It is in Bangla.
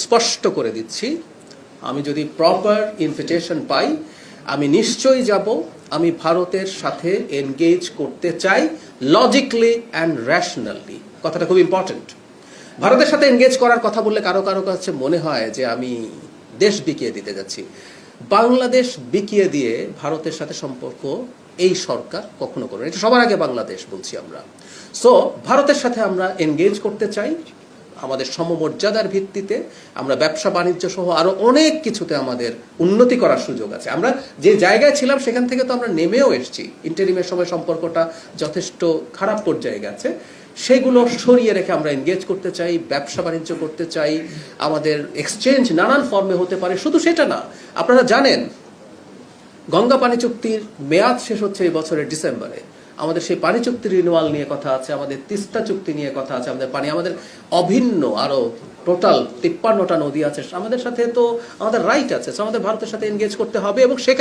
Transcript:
স্পষ্ট করে দিচ্ছি, আমি যদি প্রপার ইনভিটেশন পাই আমি নিশ্চয়ই যাব। আমি ভারতের সাথে এনগেজ করতে চাই লজিক্যালি অ্যান্ড র্যাশনালি। কথাটা খুব ইম্পর্টেন্ট। ভারতের সাথে এনগেজ করার কথা বললে কারো কারো কাছে মনে হয় যে আমি দেশ বিকিয়ে দিতে যাচ্ছি। বাংলাদেশ বিকিয়ে দিয়ে ভারতের সাথে সম্পর্ক এই সরকার কখনো করবে না। এটা সবার আগে বাংলাদেশ বলছি আমরা। সো ভারতের সাথে আমরা এনগেজ করতে চাই আমাদের সমমর্যাদার ভিত্তিতে। আমরা ব্যবসা বাণিজ্য সহ আরো অনেক কিছুতে আমাদের উন্নতি করার সুযোগ আছে। আমরা যে জায়গায় ছিলাম সেখান থেকে তো আমরা নেমেও এসেছি। ইন্টারিমের সময় সম্পর্কটা যথেষ্ট খারাপ পর্যায়ে গেছে, সেগুলো সরিয়ে রেখে আমরা এনগেজ করতে চাই, ব্যবসা বাণিজ্য করতে চাই। আমাদের এক্সচেঞ্জ নানান ফর্মে হতে পারে। শুধু সেটা না, আপনারা জানেন গঙ্গা পানি চুক্তির মেয়াদ শেষ হচ্ছে এই বছরের ডিসেম্বরে। আমাদের সেই পানি চুক্তি রিনিউয়াল নিয়ে কথা আছে, আমাদের তিস্তা চুক্তি নিয়ে কথা আছে। আমাদের পানি আমাদের অভিন্ন আরো টোটাল 53টা নদী আছে, আমাদের সাথে তো আমাদের রাইট আছে। আমাদের ভারতের সাথে এনগেজ করতে হবে এবং